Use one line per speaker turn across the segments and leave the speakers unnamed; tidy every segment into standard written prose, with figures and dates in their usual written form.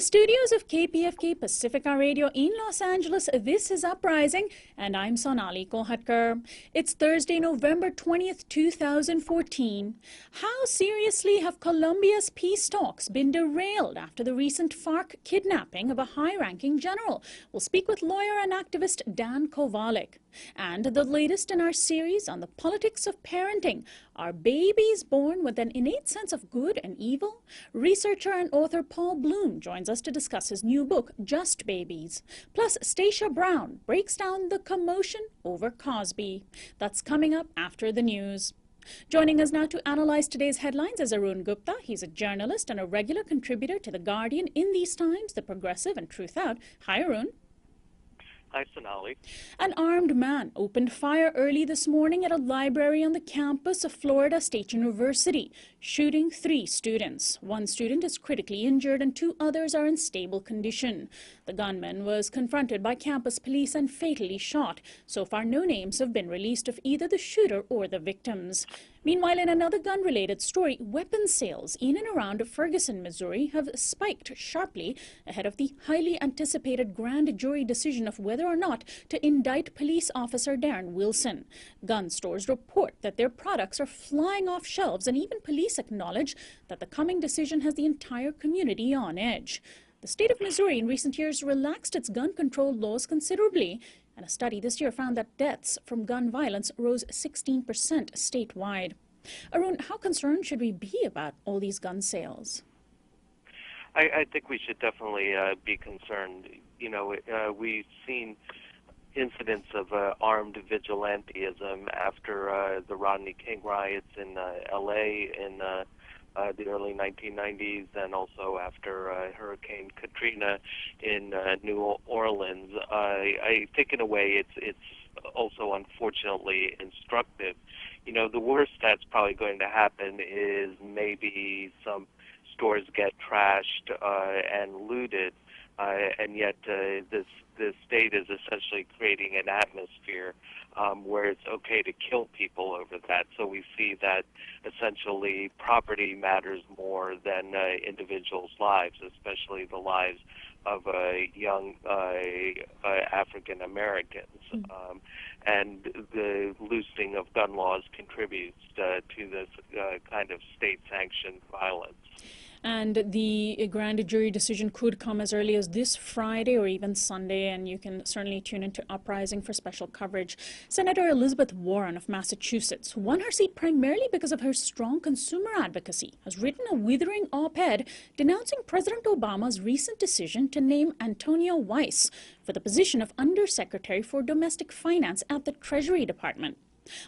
studios of KPFK Pacifica Radio in Los Angeles, this is Uprising, and I'm Sonali. It's Thursday, November 20th, 2014. How seriously have Colombia's peace talks been derailed after the recent FARC kidnapping of a high-ranking general? We'll speak with lawyer and activist Dan Kovalik. And the latest in our series on the politics of parenting. Are babies born with an innate sense of good and evil? Researcher and author Paul Bloom joins us to discuss his new book, Just Babies. Plus, Stacia Brown breaks down the commotion over Cosby. That's coming up after the news. Joining us now to analyze today's headlines is Arun Gupta. He's a journalist and a regular contributor to The Guardian, In These Times, The Progressive, and Truth Out. Hi, Arun.
Hi, Sonali.
An armed man opened fire early this morning at a library on the campus of Florida State University, shooting 3 students. 1 student is critically injured and 2 others are in stable condition. The gunman was confronted by campus police and fatally shot. So far, no names have been released of either the shooter or the victims. Meanwhile, in another gun-related story, weapons sales in and around Ferguson, Missouri have spiked sharply ahead of the highly anticipated grand jury decision of whether or not to indict police officer Darren Wilson. Gun stores report that their products are flying off shelves, and even police acknowledge that the coming decision has the entire community on edge. The state of Missouri in recent years relaxed its gun control laws considerably, and a study this year found that deaths from gun violence rose 16% statewide. Arun, how concerned should we be about all these gun sales?
I think we should definitely be concerned. You know, we've seen incidents of armed vigilantism after the Rodney King riots in L.A. in the early 1990s, and also after Hurricane Katrina in New Orleans. I think in a way it's also unfortunately instructive. You know, the worst that's probably going to happen is maybe some stores get trashed and looted, and yet the state is essentially creating an atmosphere where it's okay to kill people over that. So we see that essentially property matters more than individuals' lives, especially the lives of young African Americans. And the loosening of gun laws contributes to this kind of state-sanctioned violence.
And the grand jury decision could come as early as this Friday or even Sunday, and you can certainly tune into Uprising for special coverage. Senator Elizabeth Warren of Massachusetts, who won her seat primarily because of her strong consumer advocacy, has written a withering op-ed denouncing President Obama's recent decision to name Antonio Weiss for the position of Undersecretary for Domestic Finance at the Treasury Department.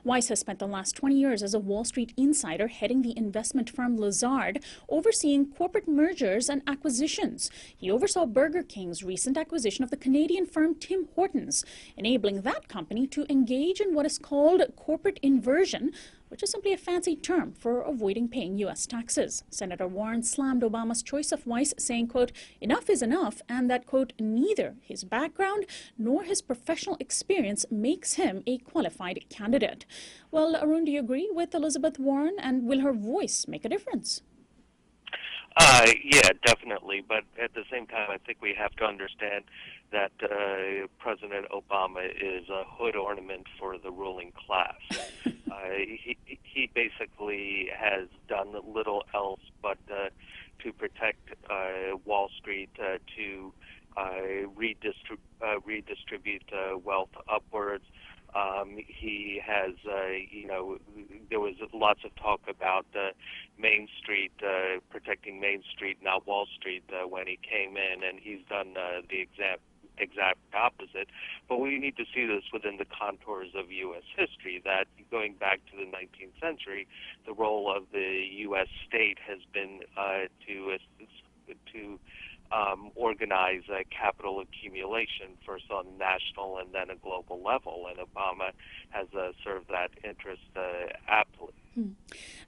Weiss has spent the last 20 years as a Wall Street insider heading the investment firm Lazard, overseeing corporate mergers and acquisitions. He oversaw Burger King's recent acquisition of the Canadian firm Tim Hortons, enabling that company to engage in what is called corporate inversion, which is simply a fancy term for avoiding paying U.S. taxes. Senator Warren slammed Obama's choice of Weiss, saying, quote, enough is enough, and that, quote, neither his background nor his professional experience makes him a qualified candidate. Well, Arun, do you agree with Elizabeth Warren, and will her voice make a difference?
Yeah, definitely. But at the same time, I think we have to understand that President Obama is a hood ornament for the ruling class. He basically has done little else but to protect Wall Street, to redistribute wealth upwards. He has, you know, there was lots of talk about Main Street, protecting Main Street, not Wall Street, when he came in, and he's done the exact opposite. But we need to see this within the contours of U.S. history, that going back to the 19th century, the role of the U.S. state has been to organize capital accumulation, first on national and then a global level, and Obama has served that interest aptly.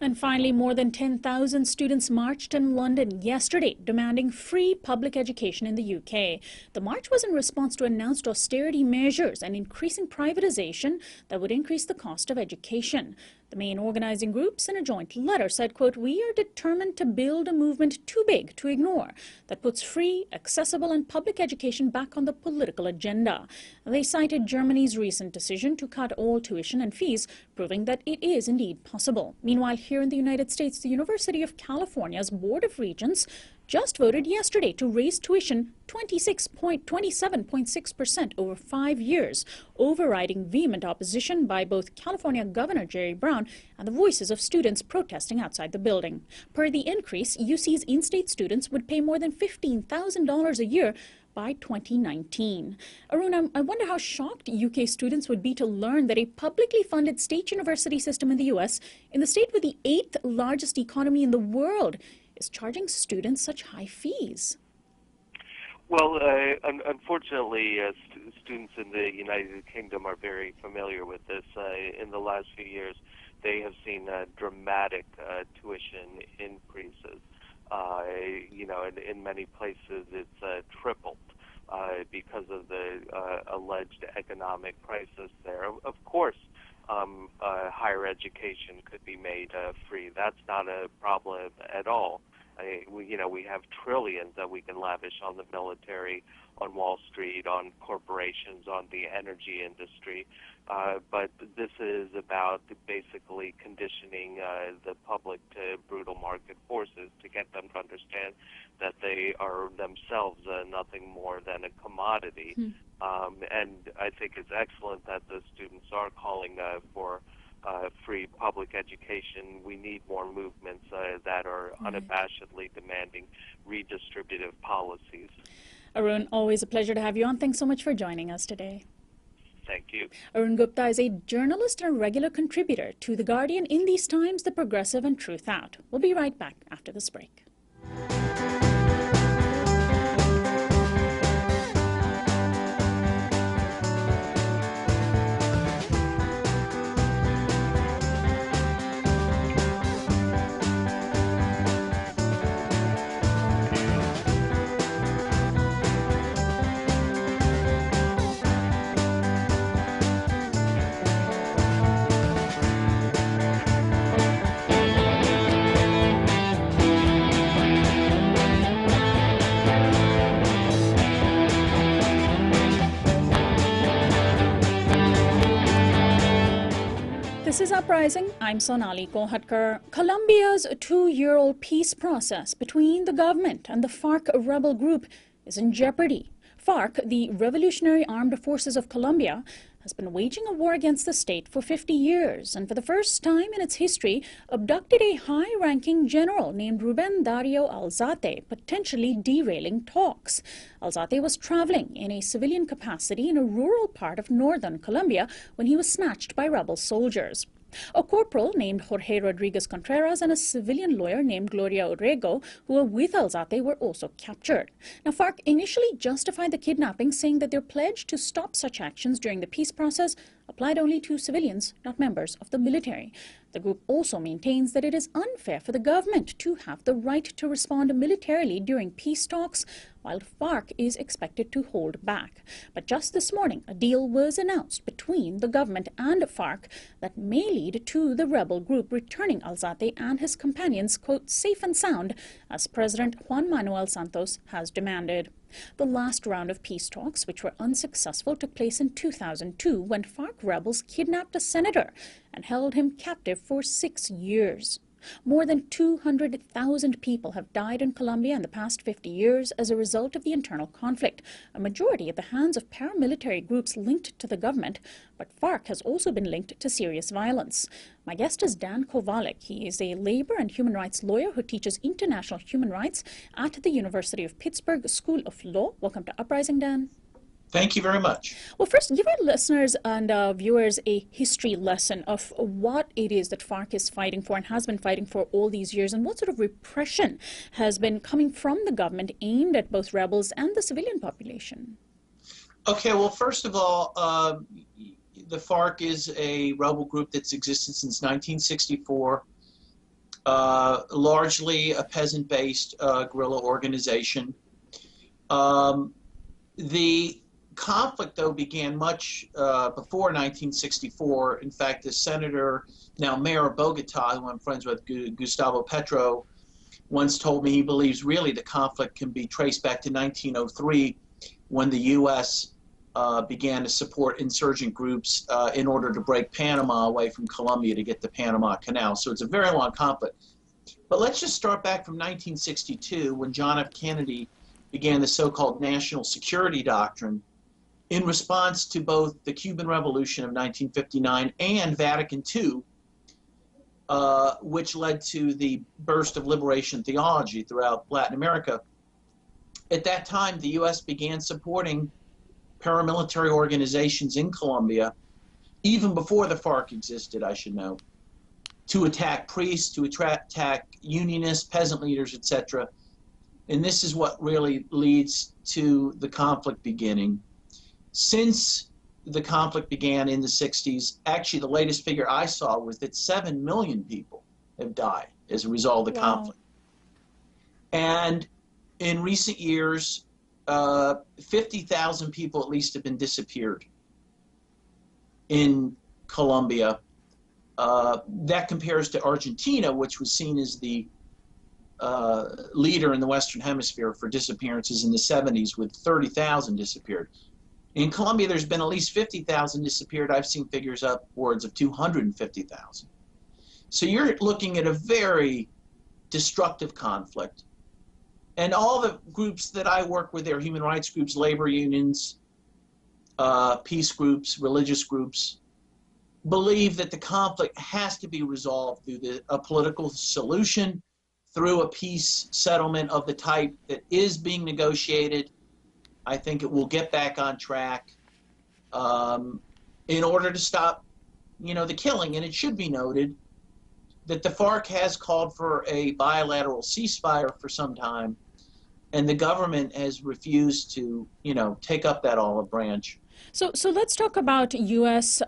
And finally, more than 10,000 students marched in London yesterday demanding free public education in the UK. The march was in response to announced austerity measures and increasing privatization that would increase the cost of education. The main organizing groups in a joint letter said, quote, "We are determined to build a movement too big to ignore that puts free, accessible and public education back on the political agenda." They cited Germany's recent decision to cut all tuition and fees, proving that it is indeed possible. Meanwhile, here in the United States, the University of California's Board of Regents just voted yesterday to raise tuition 27.6% over 5 years, overriding vehement opposition by both California Governor Jerry Brown and the voices of students protesting outside the building. Per the increase, UC's in-state students would pay more than $15,000 a year by 2019. Arun, I wonder how shocked UK students would be to learn that a publicly funded state university system in the US, in the state with the 8th largest economy in the world, is charging students such high fees.
Well, unfortunately, students in the United Kingdom are very familiar with this. In the last few years, they have seen dramatic tuition increases. In many places, it's tripled because of the alleged economic crisis there. Of course, higher education could be made free. That's not a problem at all. We have trillions that we can lavish on the military, on Wall Street, on corporations, on the energy industry. But this is about basically conditioning the public to brutal market forces to get them to understand that they are themselves nothing more than a commodity. And I think it's excellent that the students are calling for free public education. We need more movements that are unabashedly demanding redistributive policies.
Arun, always a pleasure to have you on. Thanks so much for joining us today.
Thank you.
Arun Gupta is a journalist and a regular contributor to The Guardian, In These Times, The Progressive and Truth Out. We'll be right back after this break. This is Uprising. I'm Sonali. Colombia's 2-year-old peace process between the government and the FARC rebel group is in jeopardy. FARC, the Revolutionary Armed Forces of Colombia, has been waging a war against the state for 50 years and for the first time in its history abducted a high-ranking general named Ruben Dario Alzate, potentially derailing talks. Alzate was traveling in a civilian capacity in a rural part of northern Colombia when he was snatched by rebel soldiers. A corporal named Jorge Rodriguez Contreras and a civilian lawyer named Gloria Orrego, who were with Alzate, were also captured. Now, FARC initially justified the kidnapping, saying that their pledge to stop such actions during the peace process applied only to civilians, not members of the military. The group also maintains that it is unfair for the government to have the right to respond militarily during peace talks, while FARC is expected to hold back. But just this morning, a deal was announced between the government and FARC that may lead to the rebel group returning Alzate and his companions, quote, safe and sound, as President Juan Manuel Santos has demanded. The last round of peace talks, which were unsuccessful, took place in 2002 when FARC rebels kidnapped a senator and held him captive for 6 years. More than 200,000 people have died in Colombia in the past 50 years as a result of the internal conflict, a majority at the hands of paramilitary groups linked to the government, but FARC has also been linked to serious violence. My guest is Dan Kovalik. He is a labor and human rights lawyer who teaches international human rights at the University of Pittsburgh School of Law. Welcome to Uprising, Dan.
Thank you very much.
Well, first, give our listeners and viewers a history lesson of what it is that FARC is fighting for and has been fighting for all these years, and what sort of repression has been coming from the government aimed at both rebels and the civilian population.
Okay, well, first of all, the FARC is a rebel group that's existed since 1964, largely a peasant-based guerrilla organization. The conflict, though, began much before 1964. In fact, the senator, now Mayor of Bogota, who I'm friends with, Gustavo Petro, once told me he believes really the conflict can be traced back to 1903, when the U.S. Began to support insurgent groups in order to break Panama away from Colombia to get the Panama Canal. So it's a very long conflict. But let's just start back from 1962, when John F. Kennedy began the so-called national security doctrine in response to both the Cuban Revolution of 1959 and Vatican II, which led to the burst of liberation theology throughout Latin America. At that time, the U.S. began supporting paramilitary organizations in Colombia, even before the FARC existed, I should know, to attack priests, to attack unionists, peasant leaders, etc. And this is what really leads to the conflict beginning. Since the conflict began in the 60s, actually the latest figure I saw was that 7 million people have died as a result of the conflict. And in recent years, 50,000 people at least have been disappeared in Colombia. That compares to Argentina, which was seen as the leader in the Western Hemisphere for disappearances in the 70s, with 30,000 disappeared. In Colombia, there's been at least 50,000 disappeared. I've seen figures upwards of 250,000. So you're looking at a very destructive conflict. And all the groups that I work with there, human rights groups, labor unions, peace groups, religious groups, believe that the conflict has to be resolved through a political solution, through a peace settlement of the type that is being negotiated. I think it will get back on track in order to stop, the killing. And it should be noted that the FARC has called for a bilateral ceasefire for some time, and the government has refused to, take up that olive branch.
So let's talk about the U.S.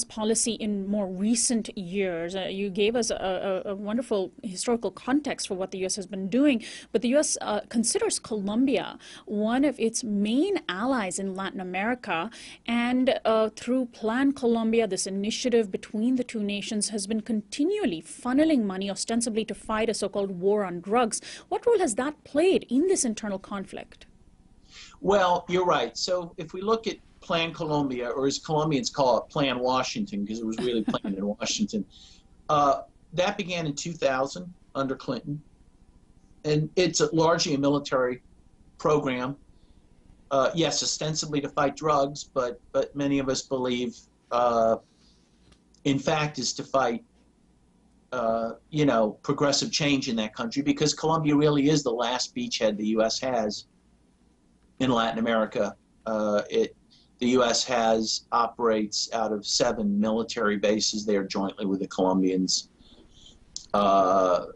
policy in more recent years. You gave us a wonderful historical context for what the U.S. has been doing, but the U.S. Considers Colombia one of its main allies in Latin America, and through Plan Colombia, this initiative between the two nations has been continually funneling money ostensibly to fight a so-called war on drugs. What role has that played in this internal conflict?
Well, you're right. So if we look at Plan Colombia, or as Colombians call it, Plan Washington, because it was really planned in Washington, that began in 2000 under Clinton. And it's largely a military program. Yes, ostensibly to fight drugs, but many of us believe, in fact, is to fight, progressive change in that country, because Colombia really is the last beachhead the U.S. has in Latin America. The U.S. operates out of 7 military bases there jointly with the Colombians. And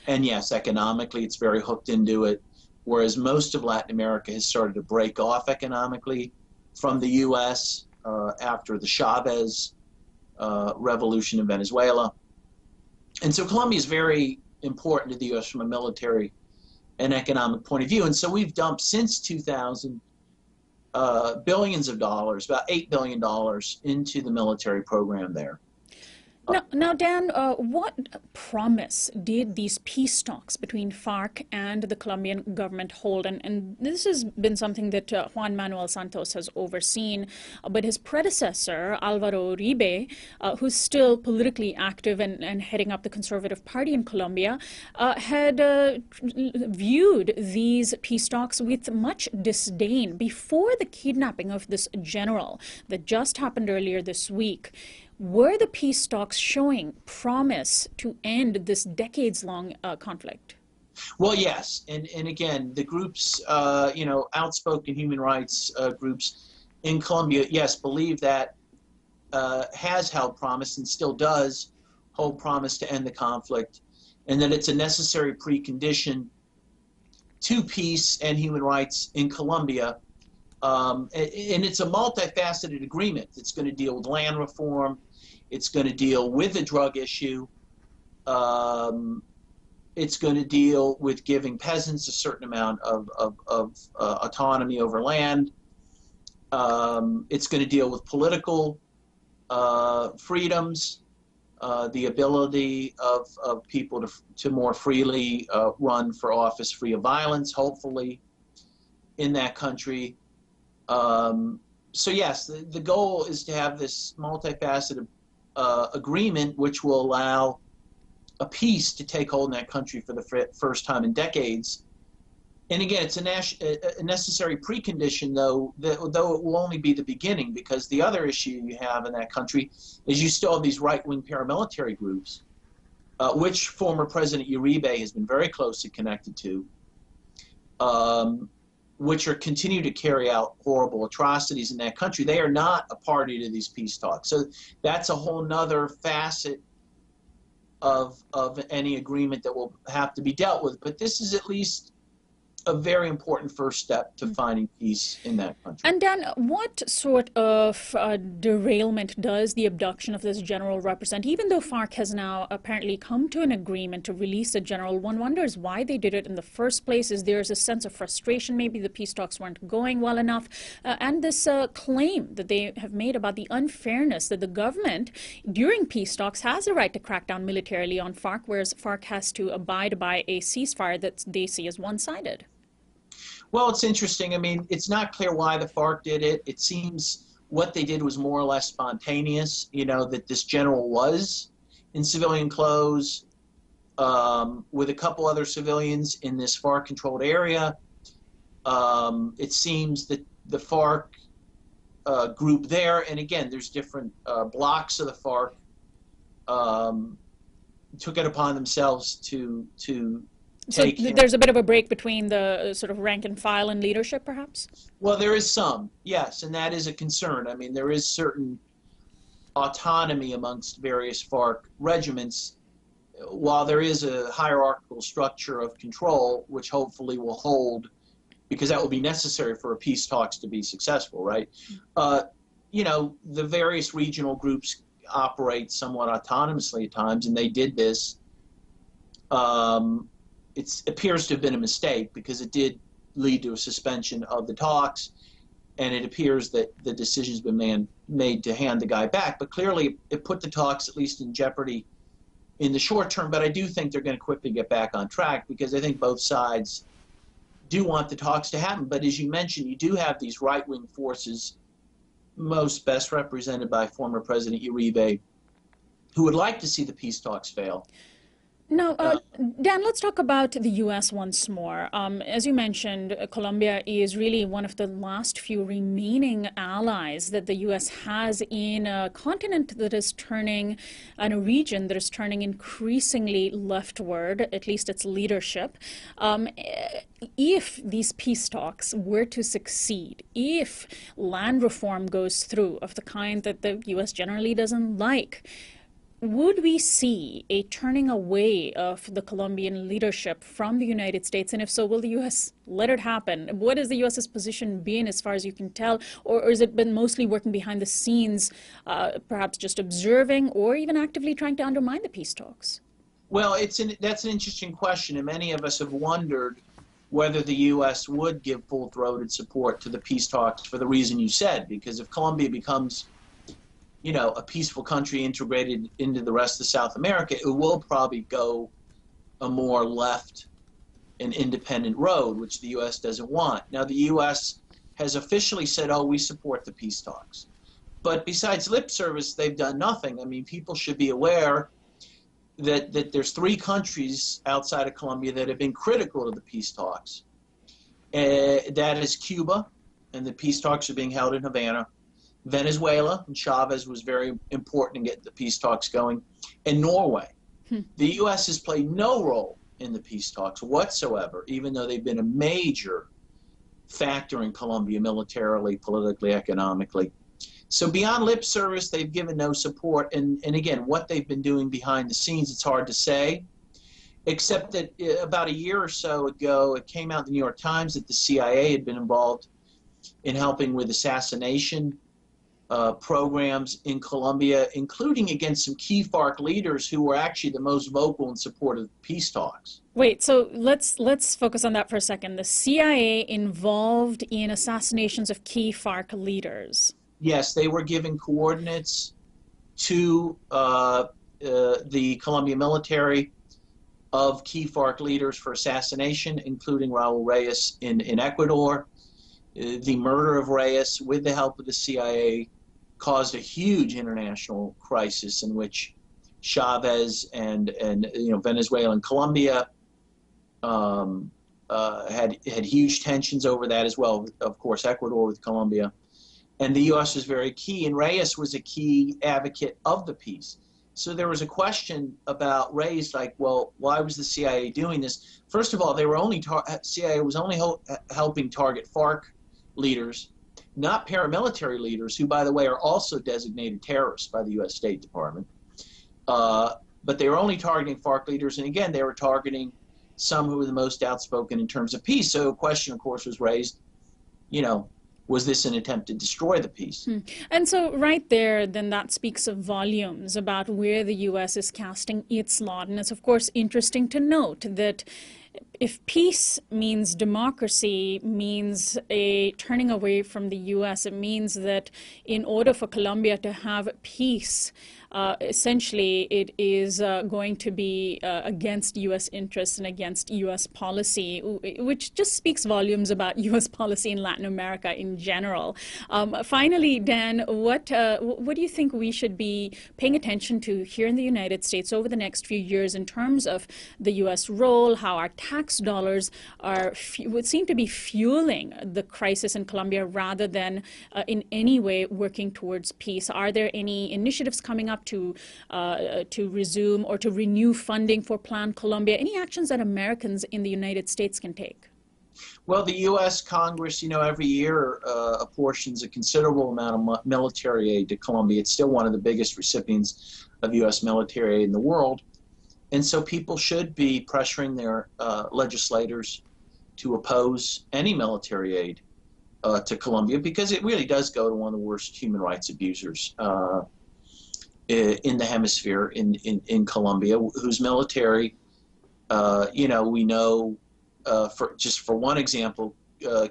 yes, economically, it's very hooked into it, whereas most of Latin America has started to break off economically from the U.S. After the Chavez revolution in Venezuela. And so Colombia is very important to the U.S. from a military and economic point of view. And so we've dumped since 2000 billions of dollars, about $8 billion, into the military program there.
Now, Dan, what promise did these peace talks between FARC and the Colombian government hold? And this has been something that Juan Manuel Santos has overseen, but his predecessor, Alvaro Uribe, who's still politically active and heading up the Conservative Party in Colombia, had viewed these peace talks with much disdain before the kidnapping of this general that just happened earlier this week. Were the peace talks showing promise to end this decades-long conflict?
Well, yes. And again, the groups, outspoken human rights groups in Colombia, yes, believe that has held promise and still does hold promise to end the conflict, and that it's a necessary precondition to peace and human rights in Colombia. And it's a multifaceted agreement that's going to deal with land reform. It's going to deal with the drug issue. It's going to deal with giving peasants a certain amount of autonomy over land. It's going to deal with political freedoms, the ability of people to more freely run for office free of violence, hopefully, in that country. So yes, the goal is to have this multifaceted agreement which will allow a peace to take hold in that country for the first time in decades. And again, it's a necessary precondition, though it will only be the beginning, because the other issue you have in that country is you still have these right-wing paramilitary groups, which former President Uribe has been very closely connected to, which are continue to carry out horrible atrocities in that country. They are not a party to these peace talks. So that's a whole nother facet of any agreement that will have to be dealt with. But this is at least a very important first step to finding peace in that country.
And Dan, what sort of derailment does the abduction of this general represent? Even though FARC has now apparently come to an agreement to release a general, one wonders why they did it in the first place. Is there a sense of frustration? Maybe the peace talks weren't going well enough. And this claim that they have made about the unfairness that the government, during peace talks, has a right to crack down militarily on FARC, whereas FARC has to abide by a ceasefire that they see as one-sided.
Well, it's interesting. I mean, it's not clear why the FARC did it. It seems what they did was more or less spontaneous, that this general was in civilian clothes with a couple other civilians in this FARC-controlled area. It seems that the FARC group there, and again, there's different blocks of the FARC, took it upon themselves to
so there's a bit of a break between the sort of rank and file and leadership, perhaps?
Well, there is some, yes, and that is a concern. I mean, there is certain autonomy amongst various FARC regiments, while there is a hierarchical structure of control, which hopefully will hold, because that will be necessary for peace talks to be successful, right? The various regional groups operate somewhat autonomously at times, and they did this. It appears to have been a mistake because it did lead to a suspension of the talks, and it appears that the decision's been made to hand the guy back. But clearly, it put the talks at least in jeopardy in the short term. But I do think they're going to quickly get back on track, because I think both sides do want the talks to happen. But as you mentioned, you do have these right-wing forces, most best represented by former President Uribe, who would like to see the peace talks fail.
Now, Dan, let's talk about the U.S. once more. As you mentioned, Colombia is really one of the last few remaining allies that the U.S. has in a continent that is turning, in a region that is turning increasingly leftward, at least its leadership. If these peace talks were to succeed, if land reform goes through of the kind that the U.S. generally doesn't like, would we see a turning away of the Colombian leadership from the United States? And if so, will the U.S. let it happen? What is the U.S.'s position been, as far as you can tell? Or has it been mostly working behind the scenes, perhaps just observing, or even actively trying to undermine the peace talks?
Well, that's an interesting question, and many of us have wondered whether the U.S. would give full-throated support to the peace talks for the reason you said, because if Colombia becomes a peaceful country integrated into the rest of South America, it will probably go a more left and independent road, which the U.S. doesn't want. Now, the U.S. has officially said, oh, we support the peace talks. But besides lip service, they've done nothing. I mean, people should be aware that there's 3 countries outside of Colombia that have been critical of the peace talks. That is Cuba, and the peace talks are being held in Havana. Venezuela, and Chavez was very important in getting the peace talks going, and Norway. The U.S. has played no role in the peace talks whatsoever, even though they've been a major factor in Colombia militarily, politically, economically. So beyond lip service, they've given no support. And again, what they've been doing behind the scenes, it's hard to say, except that about a year or so ago, it came out in the New York Times that the CIA had been involved in helping with assassination programs in Colombia, including against some key FARC leaders who were actually the most vocal in support of peace talks.
Wait, so let's focus on that for a second. The CIA involved in assassinations of key FARC leaders.
Yes, they were giving coordinates to the Colombian military of key FARC leaders for assassination, including Raul Reyes in Ecuador. The murder of Reyes, with the help of the CIA, caused a huge international crisis in which Chavez and Venezuela and Colombia had huge tensions over that as well. Of course, Ecuador with Colombia. And the U.S. was very key, and Reyes was a key advocate of the peace. So there was a question about Reyes, like, well, why was the CIA doing this? First of all, they were CIA was only helping target FARC leaders, not paramilitary leaders, who, by the way, are also designated terrorists by the U.S. State Department. But they were only targeting FARC leaders, and again, they were targeting some who were the most outspoken in terms of peace. So a question, of course, was raised, was this an attempt to destroy the peace?
And so right there, then that speaks of volumes about where the U.S. is casting its lot. And it's, of course, interesting to note that if peace means democracy, means a turning away from the U.S., it means that in order for Colombia to have peace, essentially it is going to be against U.S. interests and against U.S. policy, which just speaks volumes about U.S. policy in Latin America in general. Finally, Dan, what do you think we should be paying attention to here in the United States over the next few years in terms of the U.S. role, how our tax dollars would seem to be fueling the crisis in Colombia rather than in any way working towards peace? Are there any initiatives coming up to resume or to renew funding for Plan Colombia? Any actions that Americans in the United States can take?
Well, the U.S. Congress, every year apportions a considerable amount of military aid to Colombia. It's still one of the biggest recipients of U.S. military aid in the world. And so people should be pressuring their legislators to oppose any military aid to Colombia, because it really does go to one of the worst human rights abusers in the hemisphere in Colombia, whose military, we know, for one example,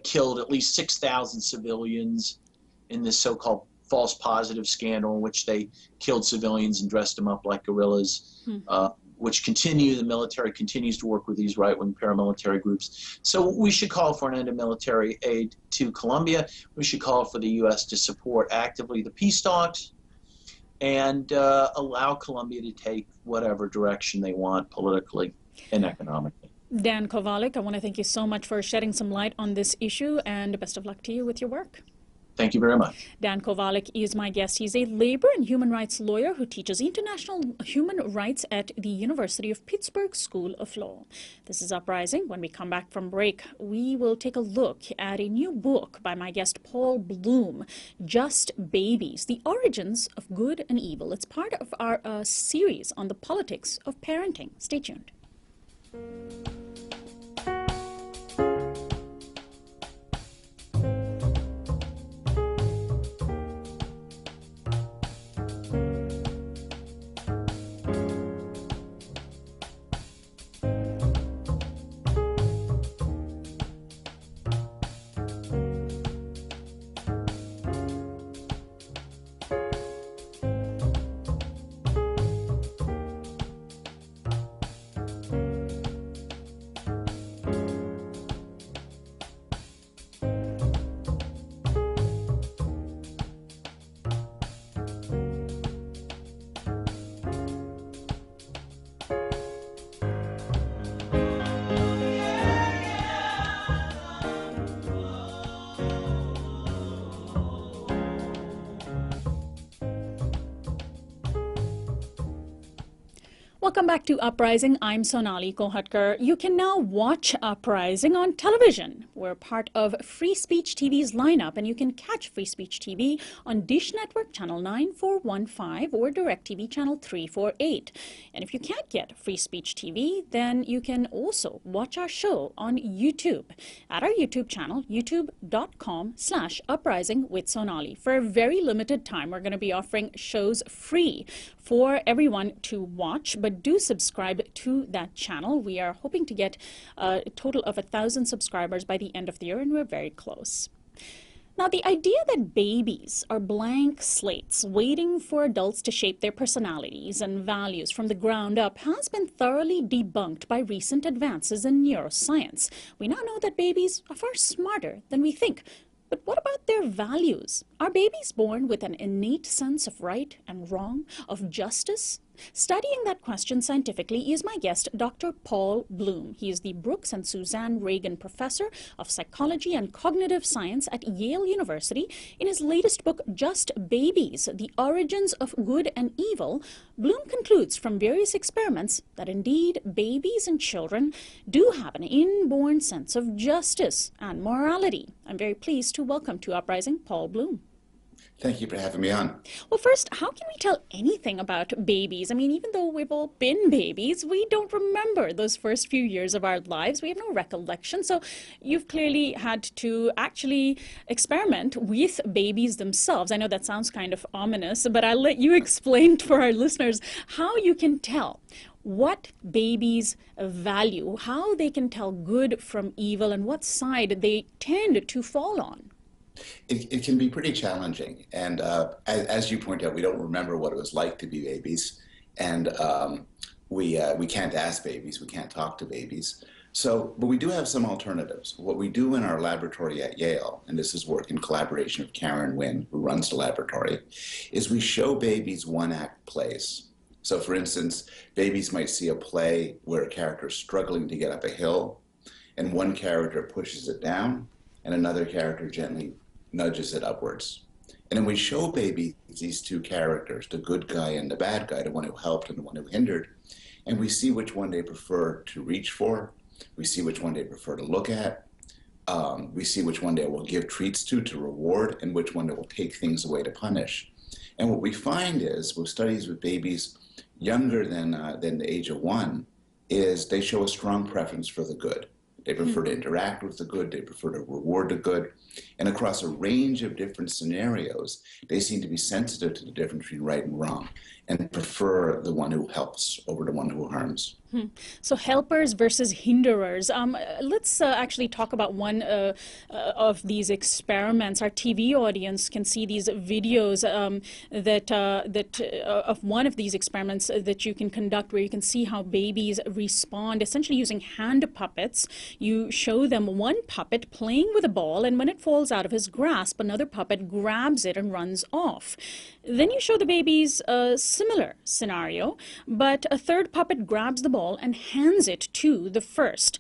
killed at least 6,000 civilians in this so-called false positive scandal in which they killed civilians and dressed them up like guerrillas, which the military continues to work with these right-wing paramilitary groups. So we should call for an end of military aid to Colombia. We should call for the U.S. to support actively the peace talks and allow Colombia to take whatever direction they want politically and economically.
Dan Kovalik, I want to thank you so much for shedding some light on this issue, and best of luck to you with your work.
Thank you very much.
Dan Kovalik is my guest. He's a labor and human rights lawyer who teaches international human rights at the University of Pittsburgh School of Law. This is Uprising. When we come back from break, we will take a look at a new book by my guest Paul Bloom, Just Babies, The Origins of Good and Evil. It's part of our series on the politics of parenting. Stay tuned. Welcome back to Uprising. I'm Sonali Kolhatkar. You can now watch Uprising on television. We're part of Free Speech TV's lineup, and you can catch Free Speech TV on Dish Network Channel 9415 or DirecTV Channel 348. And if you can't get Free Speech TV, then you can also watch our show on YouTube at our YouTube channel, youtube.com/Uprising with Sonali. For a very limited time, we're going to be offering shows free for everyone to watch, but do subscribe to that channel. We are hoping to get a total of 1,000 subscribers by the end of the year, and we're very close. Now, the idea that babies are blank slates waiting for adults to shape their personalities and values from the ground up has been thoroughly debunked by recent advances in neuroscience. We now know that babies are far smarter than we think. But what about their values? Are babies born with an innate sense of right and wrong, of justice? Studying that question scientifically is my guest, Dr. Paul Bloom. He is the Brooks and Suzanne Reagan Professor of Psychology and Cognitive Science at Yale University. In his latest book, Just Babies, The Origins of Good and Evil, Bloom concludes from various experiments that indeed babies and children do have an inborn sense of justice and morality. I'm very pleased to welcome to Uprising Paul Bloom.
Thank you for having me on.
Well, first, how can we tell anything about babies? I mean, even though we've all been babies, we don't remember those first few years of our lives. We have no recollection. So you've clearly had to actually experiment with babies themselves. I know that sounds kind of ominous, but I'll let you explain for our listeners how you can tell what babies value, how they can tell good from evil, and what side they tend to fall on.
It can be pretty challenging. And as you point out, we don't remember what it was like to be babies. And we can't ask babies. We can't talk to babies. But we do have some alternatives. What we do in our laboratory at Yale, and this is work in collaboration with Karen Wynn, who runs the laboratory, is we show babies one-act plays. So for instance, babies might see a play where a character is struggling to get up a hill, and one character pushes it down, and another character gently nudges it upwards. And then we show babies these two characters, the good guy and the bad guy, the one who helped and the one who hindered, and we see which one they prefer to reach for, we see which one they prefer to look at, we see which one they will give treats to reward, and which one they will take things away to punish. And what we find is, with studies with babies younger than the age of 1, is they show a strong preference for the good. They prefer to interact with the good, they prefer to reward the good. And across a range of different scenarios, they seem to be sensitive to the difference between right and wrong and prefer the one who helps over the one who harms.
So helpers versus hinderers. Let's actually talk about one of these experiments. Our TV audience can see these videos of one of these experiments that you can conduct, where you can see how babies respond, essentially using hand puppets. You show them one puppet playing with a ball, and when it falls out of his grasp, another puppet grabs it and runs off. Then you show the babies a similar scenario, but a third puppet grabs the ball and hands it to the first.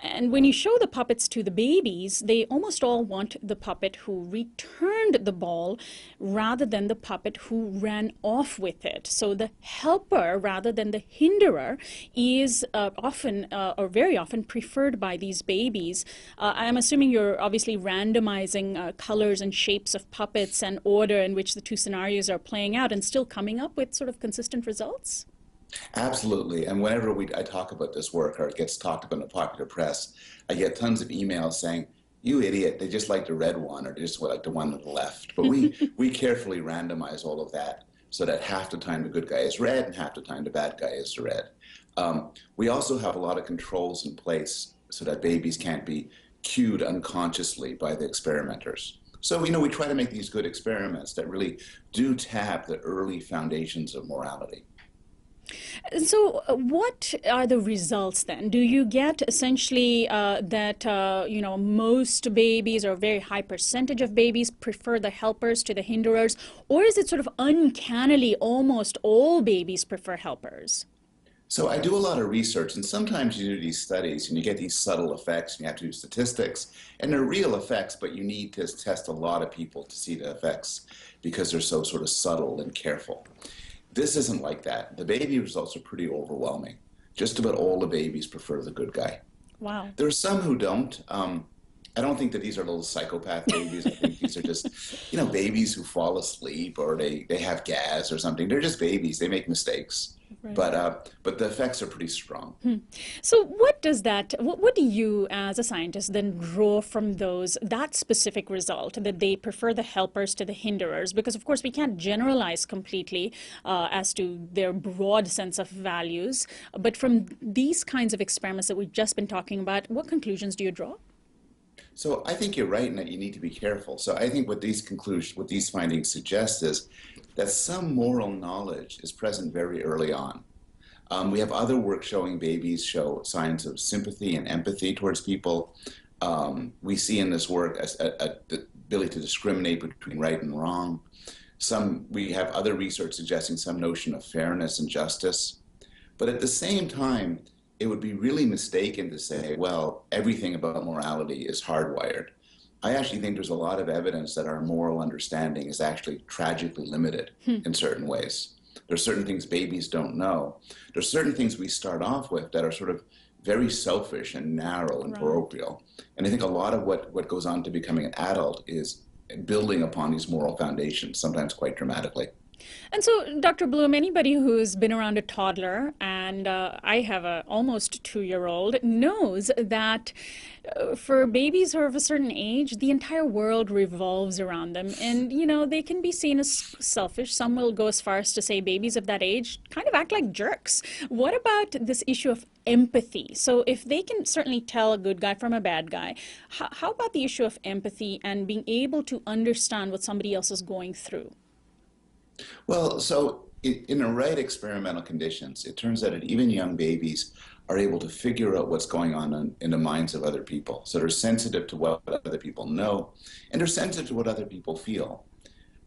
And when you show the puppets to the babies, they almost all want the puppet who returned the ball rather than the puppet who ran off with it. So the helper rather than the hinderer is often or very often preferred by these babies. I'm assuming you're obviously randomizing colors and shapes of puppets and order in which the two scenarios are playing out and still coming up with sort of consistent results?
Absolutely. And whenever I talk about this work or it gets talked about in the popular press, I get tons of emails saying, "You idiot, they just like the red one or they just like the one on the left." But we carefully randomize all of that so that half the time the good guy is red and half the time the bad guy is red. We also have a lot of controls in place so that babies can't be cued unconsciously by the experimenters. So, we try to make these good experiments that really do tap the early foundations of morality.
So what are the results then? Do you get essentially that, most babies or a very high percentage of babies prefer the helpers to the hinderers? Or is it sort of uncannily almost all babies prefer helpers?
So I do a lot of research, and sometimes you do these studies and you get these subtle effects and you have to do statistics, and they're real effects, but you need to test a lot of people to see the effects because they're so sort of subtle and careful. This isn't like that. The baby results are pretty overwhelming. Just about all the babies prefer the good guy.
Wow.
There are some who don't. I don't think that these are little psychopath babies. I think these are just, babies who fall asleep or they have gas or something. They're just babies. They make mistakes. Right. But the effects are pretty strong.
So what do you as a scientist then draw from that specific result, that they prefer the helpers to the hinderers? Because of course we can't generalize completely as to their broad sense of values. But from these kinds of experiments that we've just been talking about, what conclusions do you draw?
So I think you're right in that you need to be careful. So I think what these findings suggest is that some moral knowledge is present very early on. We have other work showing babies show signs of sympathy and empathy towards people. We see in this work the ability to discriminate between right and wrong. We have other research suggesting some notion of fairness and justice. But at the same time, it would be really mistaken to say, well, everything about morality is hardwired. I actually think there's a lot of evidence that our moral understanding is actually tragically limited in certain ways. There's certain things babies don't know. There's certain things we start off with that are sort of very selfish and narrow and parochial. And I think a lot of what goes on to becoming an adult is building upon these moral foundations, sometimes quite dramatically.
And so, Dr. Bloom, anybody who's been around a toddler, and I have an almost 2-year-old, knows that for babies who are of a certain age, the entire world revolves around them. And, they can be seen as selfish. Some will go as far as to say babies of that age kind of act like jerks. What about this issue of empathy? So if they can certainly tell a good guy from a bad guy, how about the issue of empathy and being able to understand what somebody else is going through?
Well, so in the right experimental conditions, it turns out that even young babies are able to figure out what's going on in the minds of other people. So they're sensitive to what other people know, and they're sensitive to what other people feel.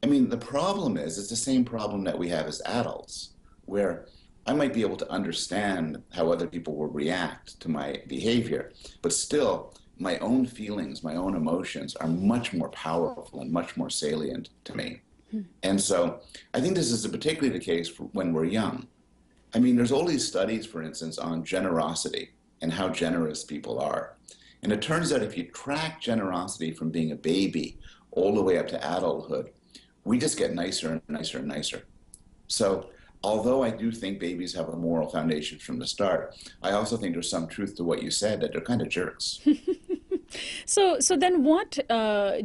I mean, the problem is, it's the same problem that we have as adults, where I might be able to understand how other people will react to my behavior, but still, my own feelings, my own emotions are much more powerful and much more salient to me. And so I think this is particularly the case when we're young. I mean, there's all these studies, for instance, on generosity and how generous people are. And it turns out if you track generosity from being a baby all the way up to adulthood, we just get nicer and nicer and nicer. So although I do think babies have a moral foundation from the start, I also think there's some truth to what you said, that they're kind of jerks.
So then what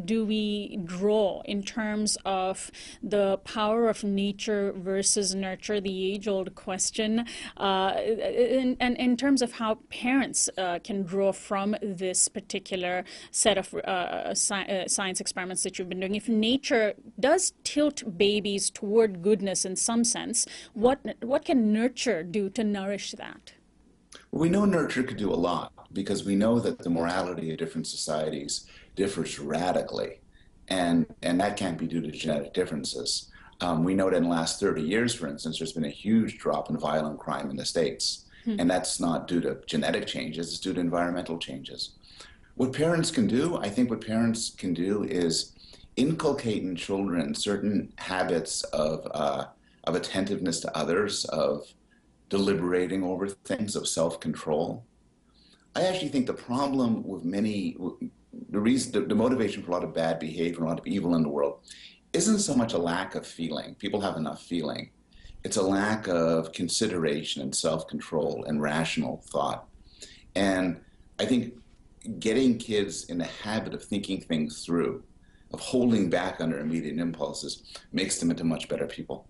do we draw in terms of the power of nature versus nurture, the age-old question, and in terms of how parents can draw from this particular set of science experiments that you've been doing? If nature does tilt babies toward goodness in some sense, what can nurture do to nourish that?
We know nurture could do a lot, because we know that the morality of different societies differs radically, and that can't be due to genetic differences. We know that in the last 30 years, for instance, there's been a huge drop in violent crime in the States, and that's not due to genetic changes, it's due to environmental changes. What parents can do, I think what parents can do is inculcate in children certain habits of attentiveness to others, of deliberating over things, of self-control. I actually think the problem with the motivation for a lot of bad behavior, a lot of evil in the world, isn't so much a lack of feeling. People have enough feeling. It's a lack of consideration and self-control and rational thought. And I think getting kids in the habit of thinking things through, of holding back on their immediate impulses, makes them into much better people.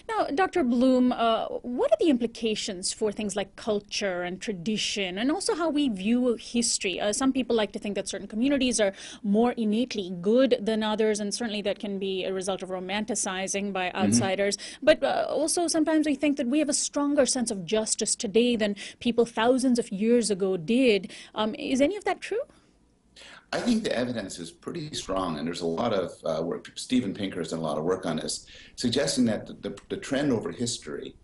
Now, Dr. Bloom, what are the implications for things like culture and tradition, and also how we view history? Some people like to think that certain communities are more innately good than others, and certainly that can be a result of romanticizing by outsiders. But also sometimes we think that we have a stronger sense of justice today than people thousands of years ago did. Is any of that true?
I think the evidence is pretty strong, and there's a lot of work. Steven Pinker has done a lot of work on this, suggesting that the trend over history,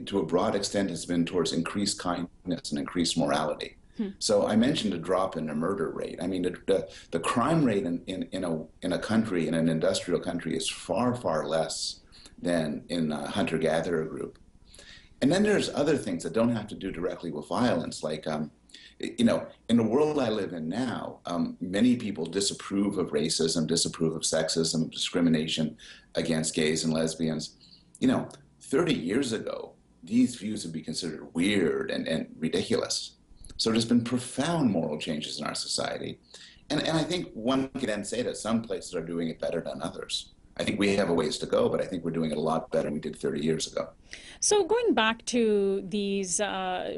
to a broad extent, has been towards increased kindness and increased morality. So I mentioned a drop in the murder rate. I mean, the crime rate in a country, in an industrial country, is far, far less than in a hunter-gatherer group. And then there's other things that don't have to do directly with violence, like, you know, in the world I live in now, many people disapprove of racism, disapprove of sexism, discrimination against gays and lesbians. You know, 30 years ago, these views would be considered weird and ridiculous. So there's been profound moral changes in our society. And I think one can then say that some places are doing it better than others. I think we have a ways to go, but I think we're doing it a lot better than we did 30 years ago.
So going back to these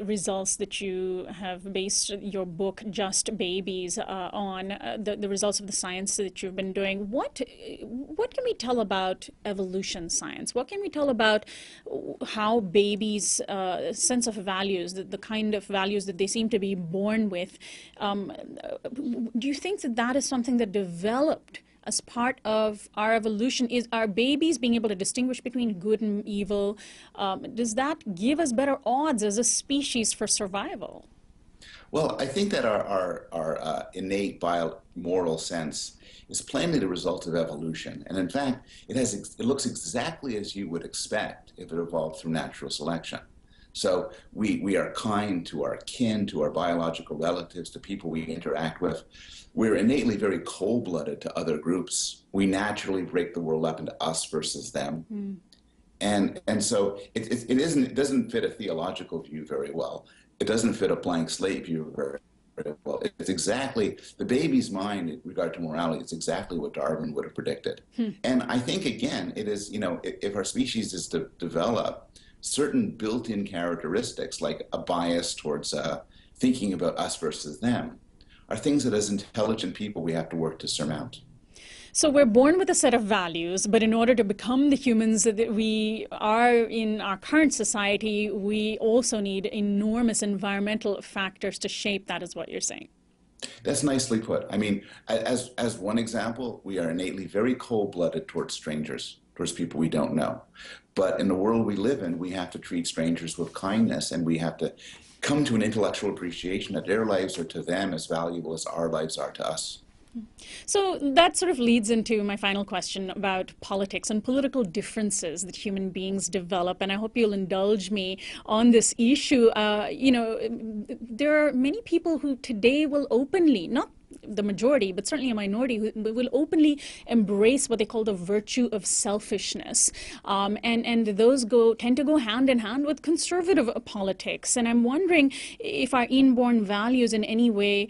results that you have based your book, Just Babies, on the results of the science that you've been doing, what can we tell about evolution science? What can we tell about how babies' sense of values, the kind of values that they seem to be born with, do you think that that is something that developed as part of our evolution? Is our babies being able to distinguish between good and evil? Does that give us better odds as a species for survival?
Well, I think that our innate moral sense is plainly the result of evolution. And in fact, it looks exactly as you would expect if it evolved through natural selection. So we are kind to our kin, to our biological relatives, to people we interact with. We're innately very cold-blooded to other groups. We naturally break the world up into us versus them. Mm. And so it doesn't fit a theological view very well. It doesn't fit a blank slate view very well. It's exactly, the baby's mind in regard to morality, it's exactly what Darwin would have predicted. Hmm. And I think, again, it is, you know, if our species is to develop certain built-in characteristics, like a bias towards thinking about us versus them, are things that as intelligent people we have to work to surmount.
So we're born with a set of values, but in order to become the humans that we are in our current society, we also need enormous environmental factors to shape that, is what you're saying.
That's nicely put. I mean, as one example, we are innately very cold-blooded towards strangers, towards people we don't know. But in the world we live in, we have to treat strangers with kindness, and we have to come to an intellectual appreciation that their lives are to them as valuable as our lives are to us.
So that sort of leads into my final question about politics and political differences that human beings develop. And I hope you'll indulge me on this issue. You know, there are many people who today will openly, not the majority, but certainly a minority, who will openly embrace what they call the virtue of selfishness. And those tend to go hand in hand with conservative politics. And I'm wondering if our inborn values in any way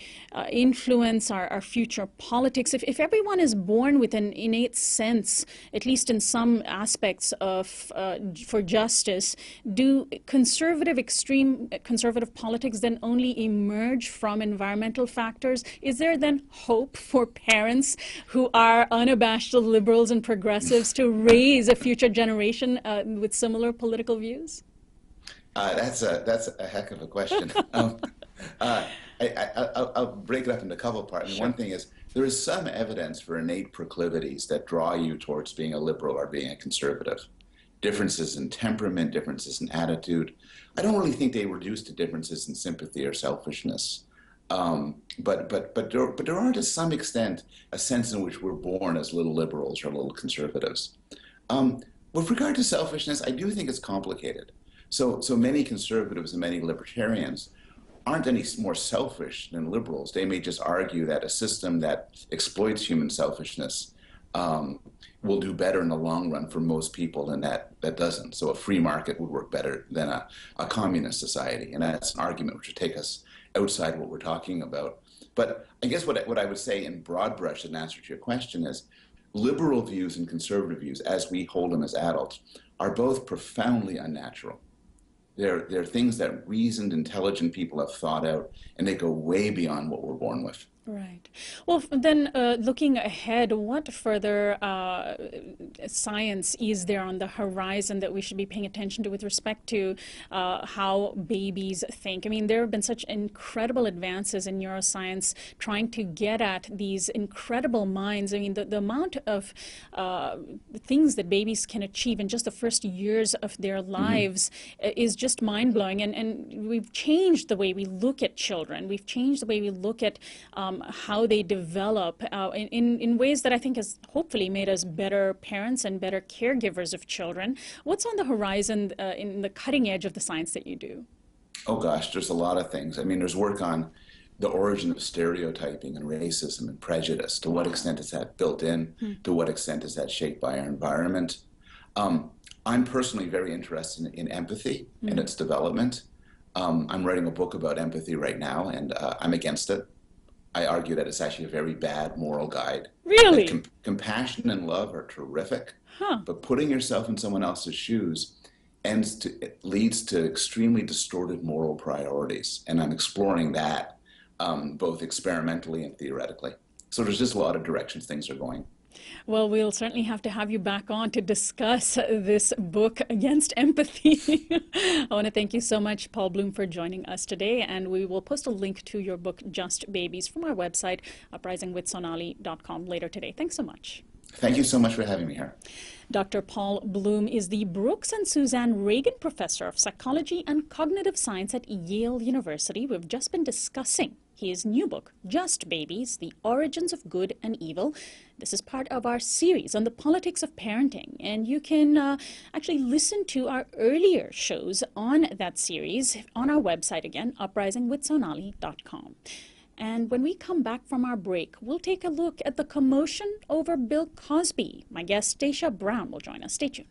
influence our future politics. If everyone is born with an innate sense, at least in some aspects of for justice, do extreme conservative politics then only emerge from environmental factors? Is there then hope for parents who are unabashed liberals and progressives to raise a future generation with similar political views?
That's a heck of a question. I'll break it up into a couple parts. Sure. One thing is, there is some evidence for innate proclivities that draw you towards being a liberal or being a conservative. Differences in temperament, differences in attitude. I don't really think they reduce to differences in sympathy or selfishness. But there are, to some extent, a sense in which we're born as little liberals or little conservatives. With regard to selfishness, I do think it's complicated. So many conservatives and many libertarians aren't any more selfish than liberals. They may just argue that a system that exploits human selfishness will do better in the long run for most people than that doesn't. So a free market would work better than a communist society. And that's an argument which would take us outside what we're talking about. But I guess what I would say in broad brush in answer to your question is, liberal views and conservative views, as we hold them as adults, are both profoundly unnatural. They're things that reasoned, intelligent people have thought out, and they go way beyond what we're born with.
Right. Well, then looking ahead, what further science is there on the horizon that we should be paying attention to with respect to how babies think? I mean, there have been such incredible advances in neuroscience trying to get at these incredible minds. I mean, the amount of things that babies can achieve in just the first years of their lives is just mind-blowing. And we've changed the way we look at children. We've changed the way we look at how they develop in ways that I think has hopefully made us better parents and better caregivers of children. What's on the horizon in the cutting edge of the science that you do?
Oh gosh, there's a lot of things. I mean, there's work on the origin of stereotyping and racism and prejudice. To what extent is that built in? To what extent is that shaped by our environment? I'm personally very interested in empathy and its development. I'm writing a book about empathy right now, and I'm against it. I argue that it's actually a very bad moral guide.
Really?
Compassion and love are terrific,
Huh.
but putting yourself in someone else's shoes leads to extremely distorted moral priorities, and I'm exploring that both experimentally and theoretically. So there's just a lot of directions things are going.
Well, we'll certainly have to have you back on to discuss this book against empathy. I want to thank you so much, Paul Bloom, for joining us today. And we will post a link to your book, Just Babies, from our website, uprisingwithsonali.com, later today. Thanks so much.
Thank you so much for having me here.
Dr. Paul Bloom is the Brooks and Suzanne Reagan Professor of Psychology and Cognitive Science at Yale University. We've just been discussing his new book, Just Babies, The Origins of Good and Evil. This is part of our series on the politics of parenting, and you can actually listen to our earlier shows on that series on our website again, uprisingwithsonali.com. And when we come back from our break, we'll take a look at the commotion over Bill Cosby. My guest, Stacia Brown, will join us. Stay tuned.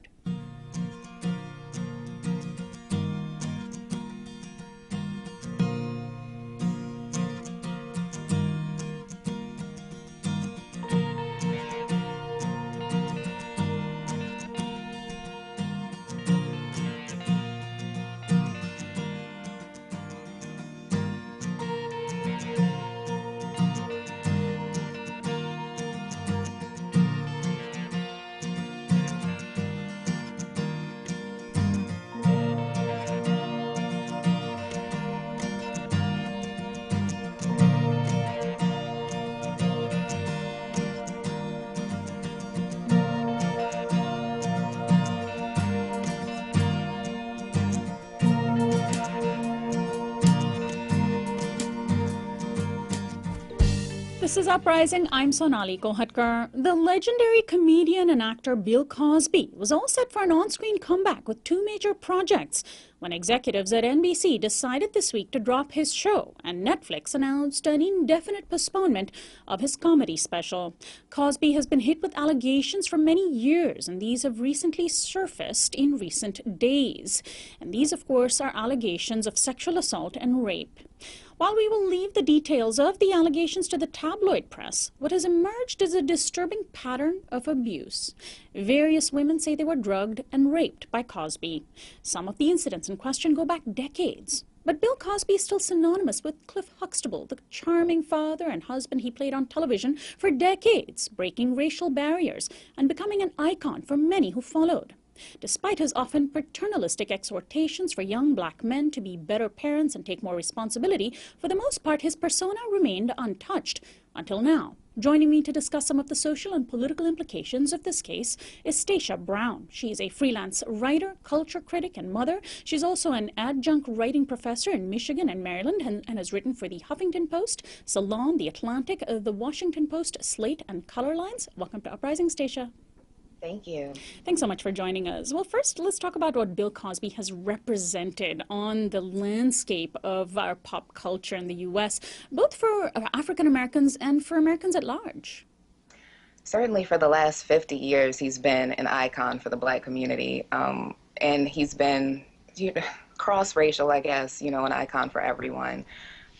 This is Uprising. I'm Sonali Kohatkar. The legendary comedian and actor Bill Cosby was all set for an on-screen comeback with two major projects when executives at NBC decided this week to drop his show, and Netflix announced an indefinite postponement of his comedy special. Cosby has been hit with allegations for many years, and these have recently surfaced in recent days. And these, of course, are allegations of sexual assault and rape. While we will leave the details of the allegations to the tabloid press, what has emerged is a disturbing pattern of abuse. Various women say they were drugged and raped by Cosby. Some of the incidents in question go back decades. But Bill Cosby is still synonymous with Cliff Huxtable, the charming father and husband he played on television for decades, breaking racial barriers and becoming an icon for many who followed. Despite his often paternalistic exhortations for young black men to be better parents and take more responsibility, for the most part his persona remained untouched until now. Joining me to discuss some of the social and political implications of this case is Stacia Brown. She is a freelance writer, culture critic, and mother. She's also an adjunct writing professor in Michigan and Maryland and has written for the Huffington Post, Salon, The Atlantic, the Washington Post, Slate, and Color Lines. Welcome to Uprising, Stacia.
Thank you.
Thanks so much for joining us. Well, first, let's talk about what Bill Cosby has represented on the landscape of our pop culture in the U.S., both for African Americans and for Americans at large.
Certainly for the last 50 years, he's been an icon for the Black community. And he's been cross-racial, I guess, an icon for everyone.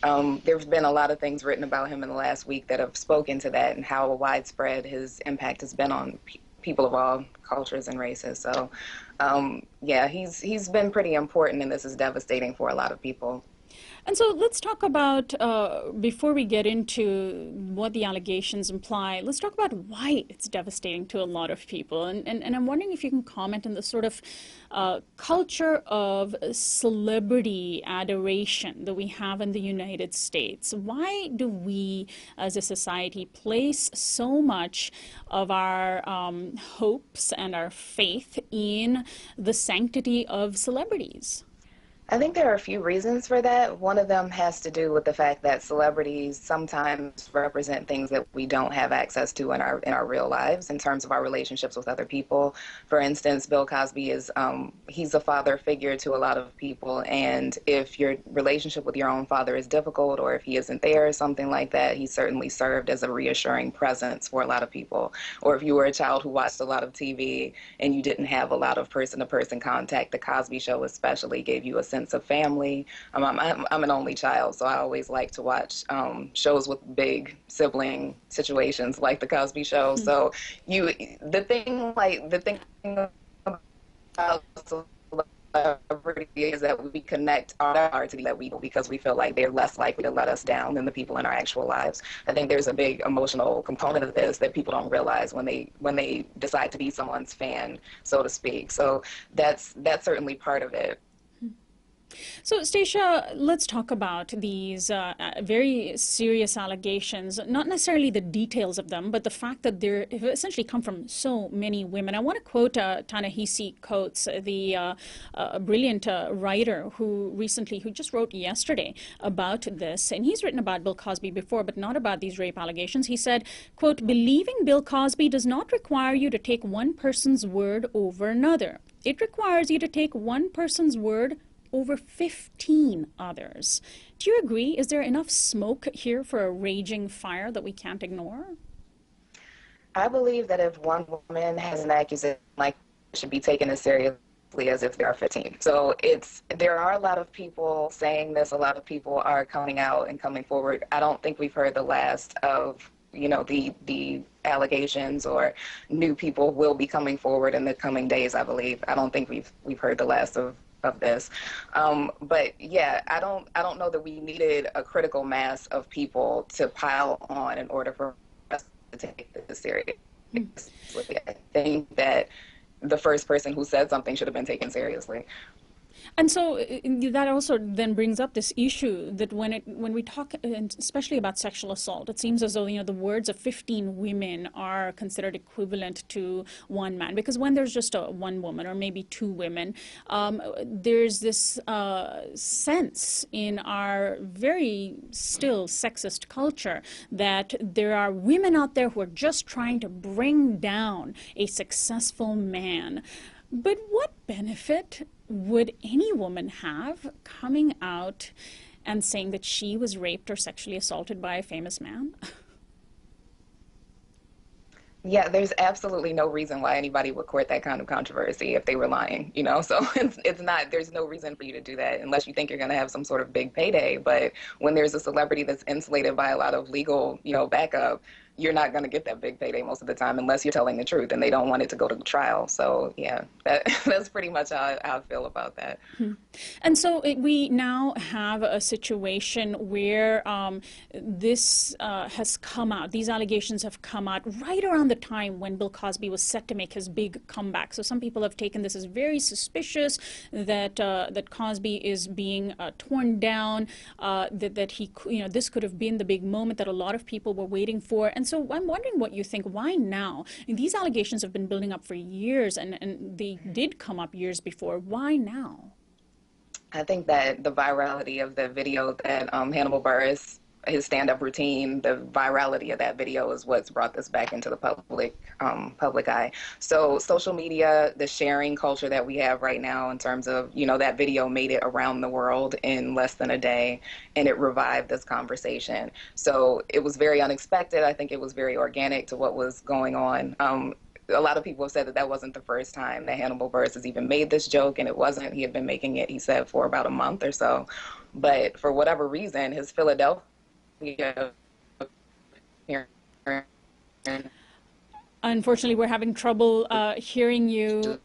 There's been a lot of things written about him in the last week that have spoken to that and how widespread his impact has been on people of all cultures and races. So, yeah, he's been pretty important, and this is devastating for a lot of people.
And so let's talk about, before we get into what the allegations imply, let's talk about why it's devastating to a lot of people. And I'm wondering if you can comment on the sort of culture of celebrity adoration that we have in the United States. Why do we, as a society, place so much of our hopes and our faith in the sanctity of celebrities?
I think there are a few reasons for that. One of them has to do with the fact that celebrities sometimes represent things that we don't have access to in our real lives in terms of our relationships with other people. For instance, Bill Cosby is he's a father figure to a lot of people, and if your relationship with your own father is difficult or if he isn't there or something like that, he certainly served as a reassuring presence for a lot of people. Or if you were a child who watched a lot of TV and you didn't have a lot of person-to-person contact, the Cosby Show especially gave you a sense of family. I'm an only child, so I always like to watch shows with big sibling situations like the Cosby Show. So the thing about celebrity is that we connect our to that we because we feel like they're less likely to let us down than the people in our actual lives. I think there's a big emotional component of this that people don't realize when they decide to be someone's fan, so to speak. So that's certainly part of it.
So, Stacia, let's talk about these very serious allegations, not necessarily the details of them, but the fact that they essentially come from so many women. I want to quote Ta-Nehisi Coates, the brilliant writer who just wrote yesterday about this. And he's written about Bill Cosby before, but not about these rape allegations. He said, quote, "Believing Bill Cosby does not require you to take one person's word over another. It requires you to take one person's word over 15 others." Do you agree? Is there enough smoke here for a raging fire that we can't ignore?
I believe that if one woman has an accusation, like, it should be taken as seriously as if there are 15. So there are a lot of people saying this. A lot of people are coming out and coming forward. I don't think we've heard the last of the allegations, or new people will be coming forward in the coming days, I believe. I don't think we've heard the last of this. But yeah, I don't know that we needed a critical mass of people to pile on in order for us to take this seriously. I think that the first person who said something should have been taken seriously.
And so that also then brings up this issue that when we talk, and especially about sexual assault, it seems as though the words of 15 women are considered equivalent to one man, because when there's just one woman or maybe two women, there's this sense in our very still sexist culture that there are women out there who are just trying to bring down a successful man. But what benefit would any woman have coming out and saying that she was raped or sexually assaulted by a famous man?
Yeah, there's absolutely no reason why anybody would court that kind of controversy if they were lying, So it's not, there's no reason for you to do that unless you think you're going to have some sort of big payday. But when there's a celebrity that's insulated by a lot of legal, backup, you're not going to get that big payday most of the time unless you're telling the truth, and they don't want it to go to trial. So yeah, that's pretty much how I feel about that.
And so we now have a situation where this has come out. These allegations have come out right around the time when Bill Cosby was set to make his big comeback. So some people have taken this as very suspicious that that Cosby is being torn down, that he, this could have been the big moment that a lot of people were waiting for. And so I'm wondering what you think. Why now? These allegations have been building up for years, and they did come up years before. Why now?
I think that the virality of the video that Hannibal Buress, his stand-up routine, the virality of that video is what's brought this back into the public eye. So social media, the sharing culture that we have right now in terms of, that video made it around the world in less than a day, and it revived this conversation. So it was very unexpected. I think it was very organic to what was going on. A lot of people have said that wasn't the first time that Hannibal Buress has even made this joke, and it wasn't. He had been making it, he said, for about a month or so. But for whatever reason, his Philadelphia
Unfortunately, we're having trouble hearing you,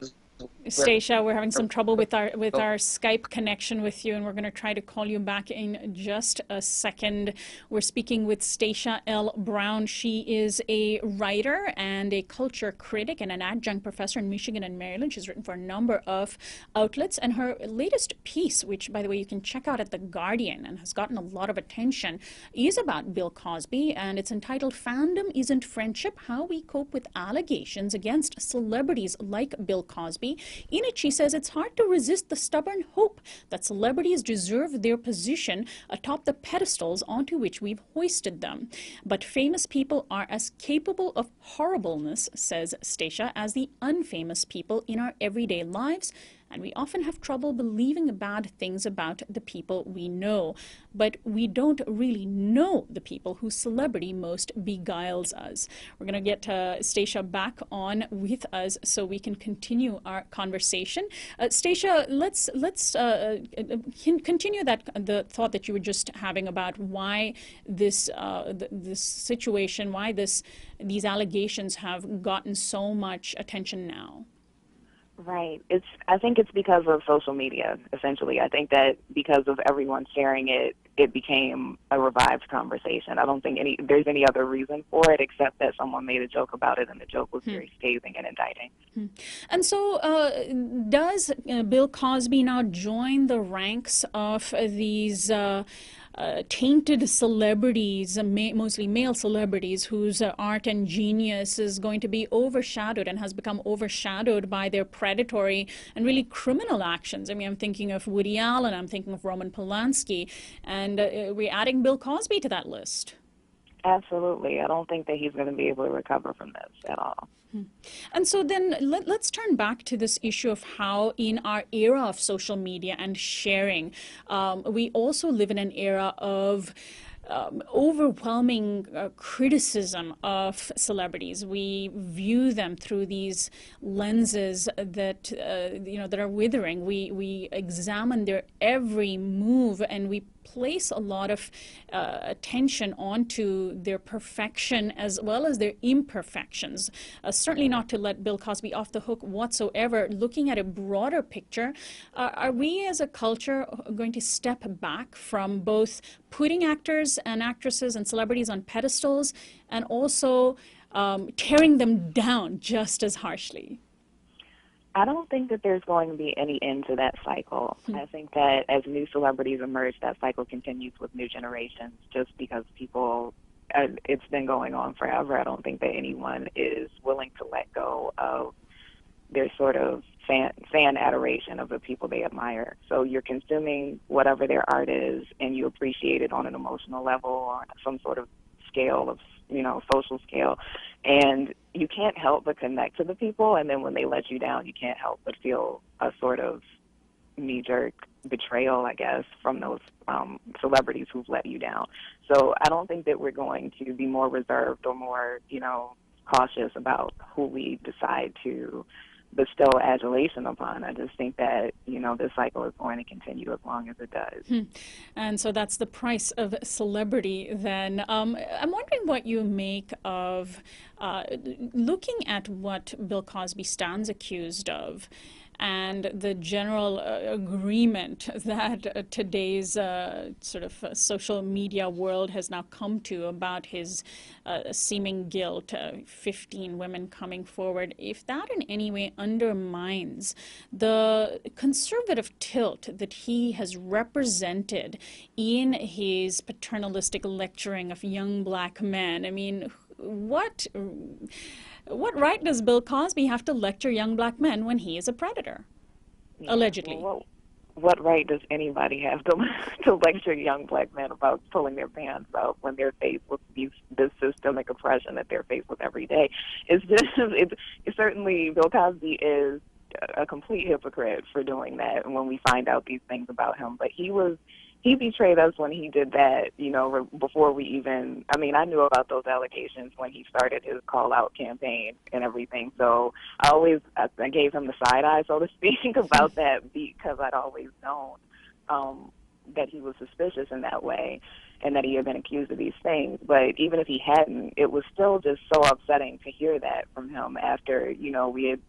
Stacia. We're having some trouble with our Skype connection with you, and we're going to try to call you back in just a second. We're speaking with Stacia L Brown. She is a writer and a culture critic and an adjunct professor in Michigan and Maryland. She's written for a number of outlets, and her latest piece, which, by the way, you can check out at The Guardian and has gotten a lot of attention, is about Bill Cosby, and it's entitled "Fandom Isn't Friendship: How We Cope with Allegations Against Celebrities Like Bill Cosby." In it, she says it's hard to resist the stubborn hope that celebrities deserve their position atop the pedestals onto which we've hoisted them. But famous people are as capable of horribleness, says Stacia, as the unfamous people in our everyday lives, and we often have trouble believing bad things about the people we know. But we don't really know the people whose celebrity most beguiles us. We're going to get Stacia back on with us so we can continue our conversation. Stacia, let's continue the thought that you were just having about why this this situation, why these allegations have gotten so much attention now.
Right. I think it's because of social media, essentially. I think that because of everyone sharing it, it became a revived conversation. I don't think there's any other reason for it except that someone made a joke about it, and the joke was very scathing and indicting.
And so does Bill Cosby now join the ranks of these tainted celebrities, mostly male celebrities, whose art and genius is going to be overshadowed and has become overshadowed by their predatory and really criminal actions? I mean, I'm thinking of Woody Allen, I'm thinking of Roman Polanski, and we're adding Bill Cosby to that list.
Absolutely. I don't think that he's going to be able to recover from this at all.
And so then let's turn back to this issue of how in our era of social media and sharing, we also live in an era of overwhelming criticism of celebrities. We view them through these lenses that that are withering. We examine their every move, and we place a lot of attention onto their perfection as well as their imperfections. Certainly not to let Bill Cosby off the hook whatsoever. Looking at a broader picture, are we as a culture going to step back from both putting actors and actresses and celebrities on pedestals and also tearing them down just as harshly?
I don't think that there's going to be any end to that cycle. I think that as new celebrities emerge, that cycle continues with new generations just because people, it's been going on forever. I don't think that anyone is willing to let go of their sort of fan adoration of the people they admire. So you're consuming whatever their art is, and you appreciate it on an emotional level or on some sort of scale of, social scale. And you can't help but connect to the people, and then when they let you down, you can't help but feel a sort of knee-jerk betrayal, I guess, from those celebrities who've let you down. So I don't think that we're going to be more reserved or more, cautious about who we decide to bestow adulation upon. I just think that, this cycle is going to continue as long as it does.
And so that's the price of celebrity then. I'm wondering what you make of looking at what Bill Cosby stands accused of and the general agreement that today's sort of social media world has now come to about his seeming guilt, 15 women coming forward. If that in any way undermines the conservative tilt that he has represented in his paternalistic lecturing of young black men, I mean, what right does Bill Cosby have to lecture young black men when he is a predator, allegedly?
Well, what right does anybody have to lecture young black men about pulling their pants out when they're faced with this systemic oppression that they're faced with every day? It's certainly Bill Cosby is a complete hypocrite for doing that, and when we find out these things about him. But he betrayed us when he did that, before we even, I knew about those allegations when he started his call-out campaign and everything. So I gave him the side eye, so to speak, about that because I'd always known that he was suspicious in that way and that he had been accused of these things. But even if he hadn't, it was still just so upsetting to hear that from him after, we had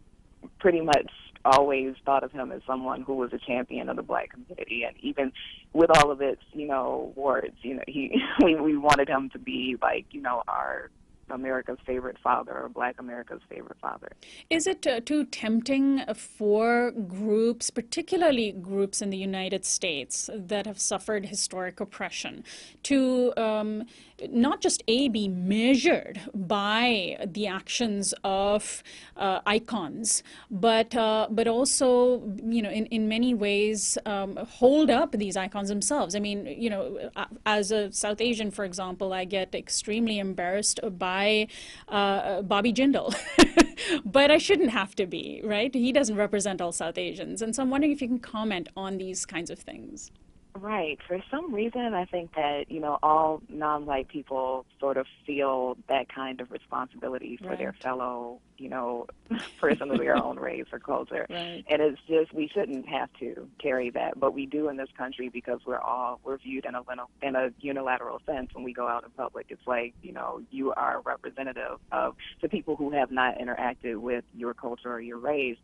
pretty much always thought of him as someone who was a champion of the black community, and even with all of its, warts, we wanted him to be like, our America's favorite father or Black America's favorite father.
Is it too tempting for groups, particularly groups in the United States that have suffered historic oppression, to not just be measured by the actions of icons, but also, in many ways, hold up these icons themselves? I mean, as a South Asian, for example, I get extremely embarrassed by Bobby Jindal, but I shouldn't have to be, right? He doesn't represent all South Asians, and so I'm wondering if you can comment on these kinds of things.
Right. For some reason, I think that, all non-white people sort of feel that kind of responsibility for their fellow, person of their own race or culture.
Right.
And it's just, we shouldn't have to carry that, but we do in this country because we're viewed in a unilateral sense when we go out in public. It's like, you are representative of the people who have not interacted with your culture or your race.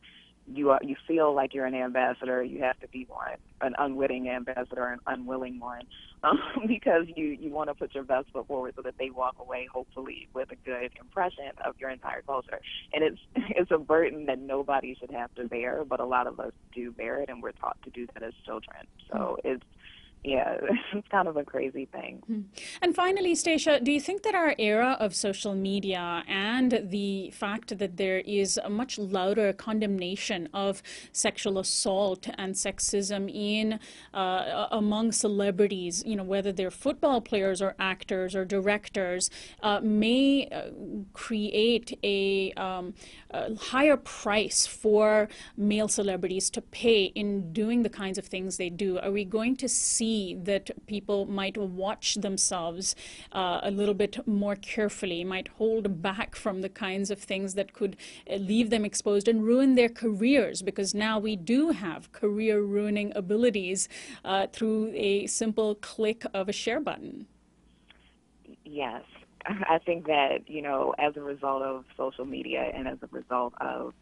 You feel like you're an ambassador. You have to be one, an unwitting ambassador, an unwilling one, because you want to put your best foot forward so that they walk away, hopefully, with a good impression of your entire culture. And it's a burden that nobody should have to bear, but a lot of us do bear it, and we're taught to do that as children. So it's kind of a crazy thing.
And finally, Stacia, do you think that our era of social media and the fact that there is a much louder condemnation of sexual assault and sexism in among celebrities, whether they're football players or actors or directors, may create a higher price for male celebrities to pay in doing the kinds of things they do? Are we going to see that people might watch themselves a little bit more carefully, might hold back from the kinds of things that could leave them exposed and ruin their careers? Because now we do have career-ruining abilities through a simple click of a share button.
Yes. I think that, as a result of social media and as a result of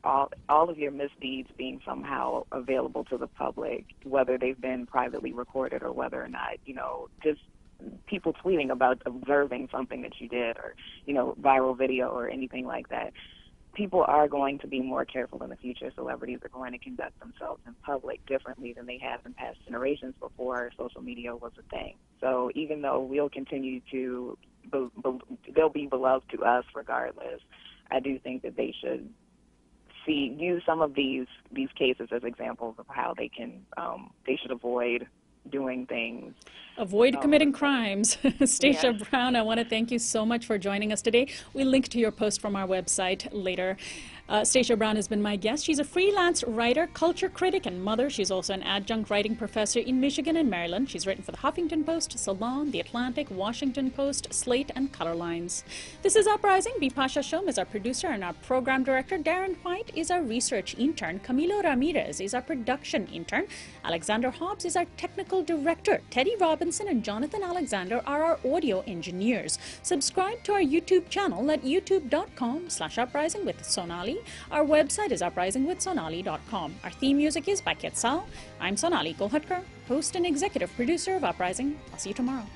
all of your misdeeds being somehow available to the public, whether they've been privately recorded or whether or not, just people tweeting about observing something that you did or, viral video or anything like that, people are going to be more careful in the future. Celebrities are going to conduct themselves in public differently than they have in past generations before social media was a thing. So even though we'll continue to, they'll be beloved to us regardless, I do think that they should use some of these cases as examples of how they should avoid doing things.
Avoid committing crimes. Stacia Brown, I want to thank you so much for joining us today. We'll link to your post from our website later. Stacia Brown has been my guest. She's a freelance writer, culture critic, and mother. She's also an adjunct writing professor in Michigan and Maryland. She's written for the Huffington Post, Salon, The Atlantic, Washington Post, Slate, and Color Lines. This is Uprising. Bipasha Shom is our producer, and our program director, Darren White, is our research intern. Camilo Ramirez is our production intern. Alexander Hobbs is our technical director. Teddy Robinson and Jonathan Alexander are our audio engineers. Subscribe to our YouTube channel at youtube.com/uprising with Sonali. Our website is uprisingwithsonali.com. Our theme music is by Quetzal. I'm Sonali Kolhatkar, host and executive producer of Uprising. I'll see you tomorrow.